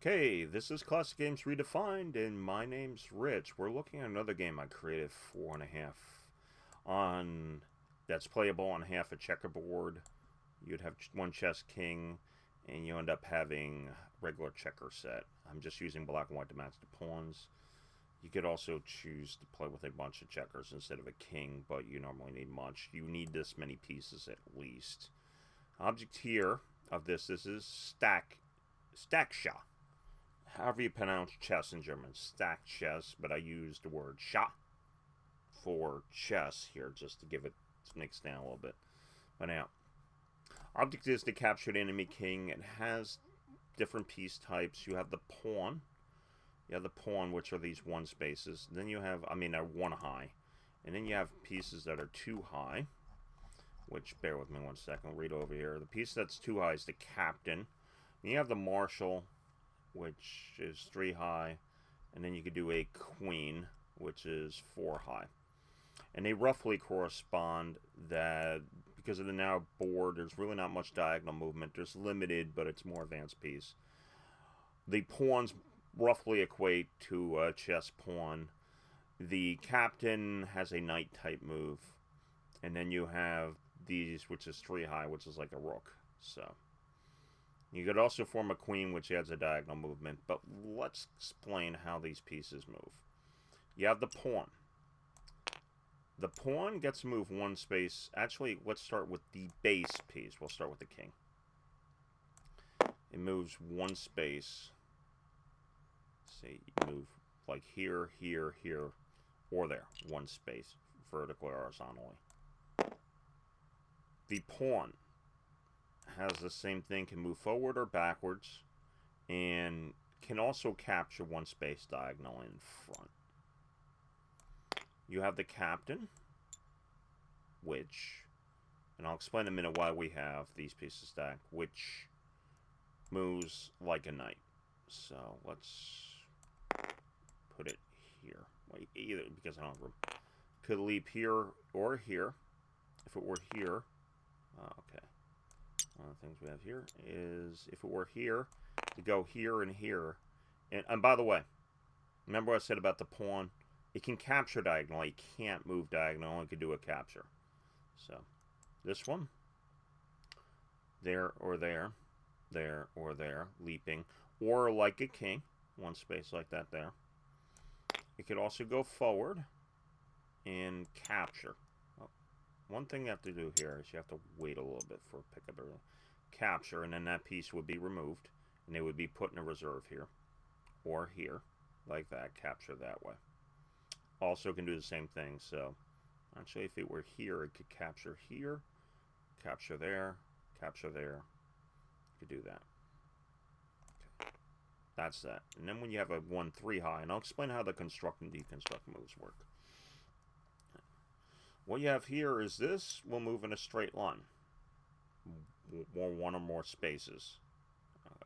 Okay, this is Classic Games Redefined, and my name's Rich. We're looking at another game I created 4.5 on that's playable on half a checkerboard. You'd have one chess king, and you end up having regular checker set. I'm just using black and white to match the pawns. You could also choose to play with a bunch of checkers instead of a king, but you normally need much. You need this many pieces at least. Object here of this is Stackschach. However you pronounce chess in German, stacked chess, but I use the word Schach for chess here just to give it mixed down a little bit. But now, object is to capture the enemy king. It has different piece types. You have the pawn. You have the pawn, which are these one spaces. Then you have, they're one high. And then you have pieces that are two high, which, bear with me one second, I'll read over here. The piece that's two high is the captain. Then you have the marshal, which is 3 high, and then you could do a queen, which is 4 high. And they roughly correspond that, because of the narrow board, there's really not much diagonal movement. There's limited, but it's more advanced piece. The pawns roughly equate to a chess pawn. The captain has a knight type move, and then you have these, which is 3 high, which is like a rook. So you could also form a queen, which adds a diagonal movement, but let's explain how these pieces move. You have the pawn. The pawn gets to move one space. Actually, let's start with the base piece. We'll start with the king. It moves one space. Say you move like here, here, here, or there. One space, vertically or horizontally. The pawn has the same thing, can move forward or backwards, and can also capture one space diagonal in front. You have the captain, which, and I'll explain in a minute why we have these pieces stacked, which moves like a knight. So let's put it here. Wait, either, because I don't have room. Could leap here or here. If it were here, okay. One of the things we have here is, if it were here, to go here and here. And by the way, remember what I said about the pawn? It can capture diagonally. It can't move diagonal. It can do a capture. So, this one, there or there, there or there, leaping. Or like a king, one space like that there. It could also go forward and capture. One thing you have to do here is you have to wait a little bit for pickup early. Capture, and then that piece would be removed, and it would be put in a reserve here, or here, like that. Capture that way. Also can do the same thing. So, actually, if it were here, it could capture here, capture there, capture there. You could do that. Okay. That's that. And then when you have a 1-3 high, and I'll explain how the construct and deconstruct moves work. What you have here is this will move in a straight line. One or more spaces.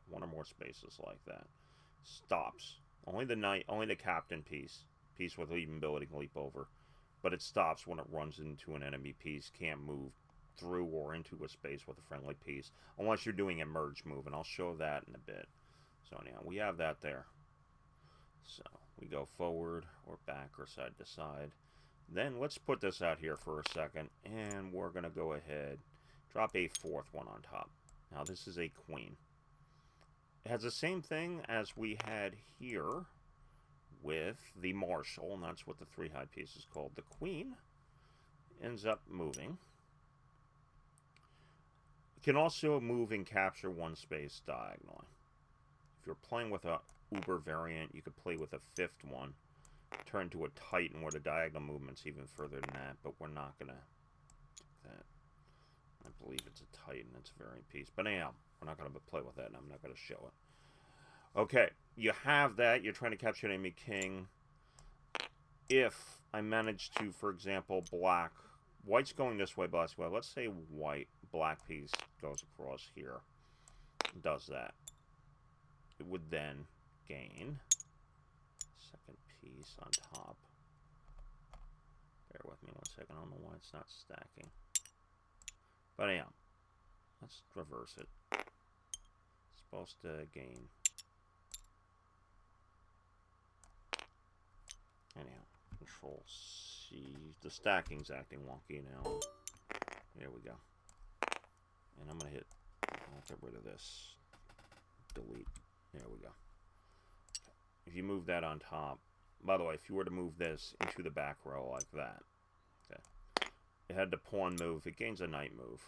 One or more spaces like that. Stops. Only the knight, only the captain piece. Piece with even ability can leap over. But it stops when it runs into an enemy piece. Can't move through or into a space with a friendly piece. Unless you're doing a merge move. And I'll show that in a bit. So anyhow, we have that there. So we go forward or back or side to side. Then let's put this out here for a second, and we're going to go ahead, drop a 4th one on top. Now this is a queen. It has the same thing as we had here with the marshal, and that's what the 3 high piece is called. The queen ends up moving. It can also move and capture one space diagonally. If you're playing with a uber variant, you could play with a 5th one. Turn to a titan where the diagonal movement's even further than that, but we're not going to do that. I believe it's a titan, it's a variant piece. But anyhow, we're not going to play with that, and I'm not going to show it. Okay, you have that. You're trying to capture an enemy king. If I manage to, for example, white's going this way, black's way. Let's say black piece goes across here. Does that. It would then gain second piece on top. Bear with me one second. I don't know why it's not stacking. But anyhow, let's reverse it. It's supposed to gain Control C. The stacking's acting wonky now. There we go. And I'm going to hit, I'll get rid of this. Delete. There we go. If you move that on top, by the way, if you were to move this into the back row like that, okay, it had the pawn move, it gains a knight move,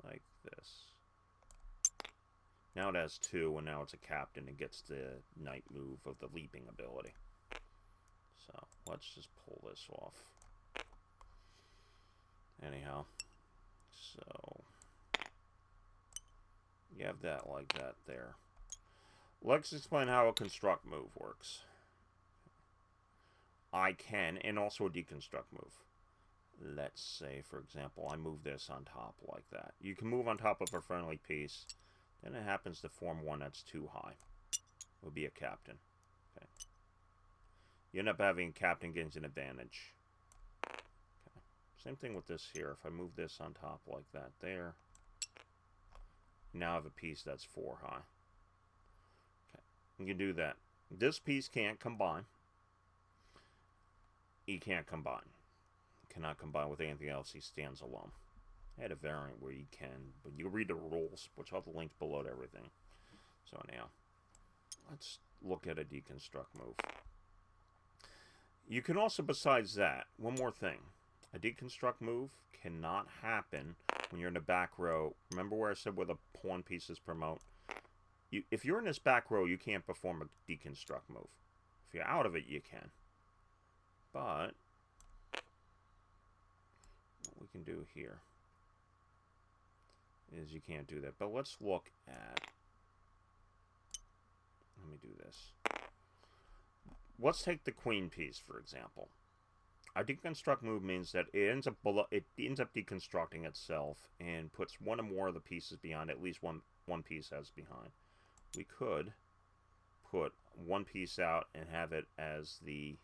like this. Now it has 2, and now it's a captain. It gets the knight move of the leaping ability. So, let's just pull this off. Anyhow, so you have that like that there. Let's explain how a construct move works. I can, and also a deconstruct move. Let's say, for example, I move this on top like that. You can move on top of a friendly piece. Then it happens to form one that's too high. It would be a captain. Okay. You end up having captain gains an advantage. Okay. Same thing with this here. If I move this on top like that there, now I have a piece that's 4 high. Okay. You can do that. This piece can't combine. He can't combine. Cannot combine with anything else. He stands alone. I had a variant where you can, but you read the rules, which I'll have the links below to everything. So now, let's look at a deconstruct move. You can also, besides that, one more thing. A deconstruct move cannot happen when you're in the back row. Remember where I said where the pawn pieces promote? If you're in this back row, you can't perform a deconstruct move. If you're out of it, you can. But what we can do here is you can't do that. But let's look at, let me do this. Let's take the queen piece, for example. A deconstruct move means that it ends up deconstructing itself and puts one or more of the pieces behind. At least one piece has behind. We could put one piece out and have it as the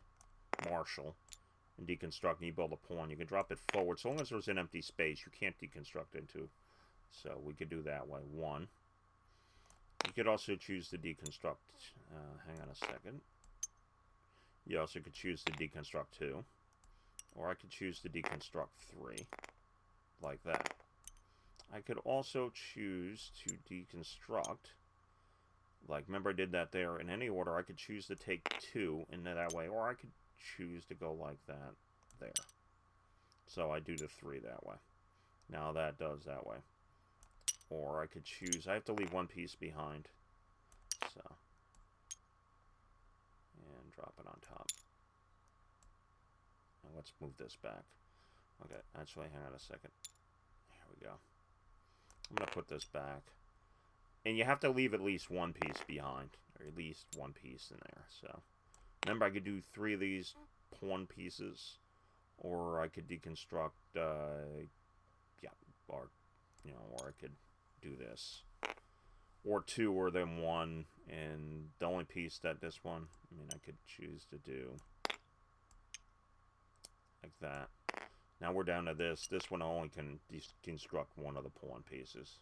marshal and deconstruct, and you build a pawn. You can drop it forward. So long as there's an empty space, you can't deconstruct into. So we could do that way. 1. You could also choose to deconstruct. Hang on a second. You also could choose to deconstruct 2. Or I could choose to deconstruct 3. Like that. I could also choose to deconstruct. Like, remember I did that there. In any order, I could choose to take 2 in that way. Or I could choose to go like that there. So I do the 3 that way. Now that does that way. Or I could choose, I have to leave one piece behind. So, and drop it on top. Now let's move this back. Okay, actually, hang on a second. Here we go. I'm going to put this back. And you have to leave at least one piece behind. Or at least one piece in there. So, remember I could do 3 of these pawn pieces. Or I could deconstruct, yeah, or, you know, or I could do this, or 2, or then 1, and the only piece that this one, I mean, I could choose to do like that. Now we're down to this. This one only can deconstruct one of the pawn pieces.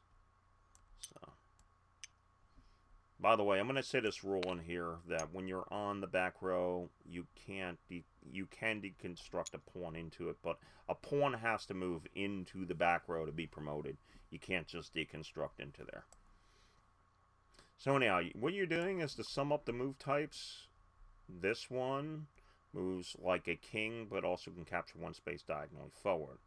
So, by the way, I'm going to say this rule in here that when you're on the back row, you can deconstruct a pawn into it, but a pawn has to move into the back row to be promoted. You can't just deconstruct into there. So anyhow, what you're doing is to sum up the move types. This one moves like a king, but also can capture one space diagonally forward.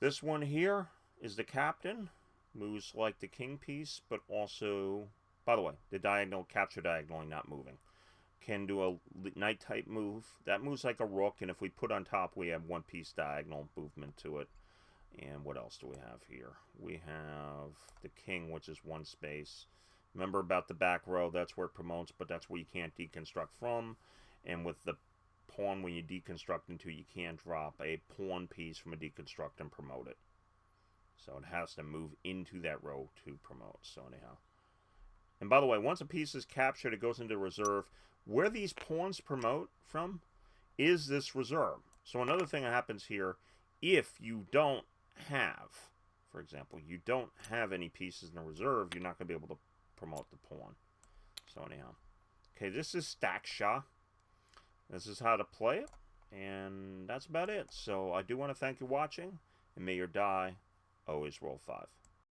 This one here is the captain. Moves like the king piece, but also, by the way, the diagonal, capture diagonally, not moving. Can do a knight type move. That moves like a rook, and if we put on top, we have one piece diagonal movement to it. And what else do we have here? We have the king, which is one space. Remember about the back row, that's where it promotes, but that's where you can't deconstruct from. And with the pawn, when you deconstruct into, you can't drop a pawn piece from a deconstruct and promote it. So it has to move into that row to promote. So anyhow. And by the way, once a piece is captured, it goes into reserve. Where these pawns promote from is this reserve. So another thing that happens here, if you don't have, for example, you don't have any pieces in the reserve, you're not going to be able to promote the pawn. So anyhow. Okay, this is Stackschach. This is how to play it, and that's about it. So I do want to thank you for watching, and may your die always roll 5.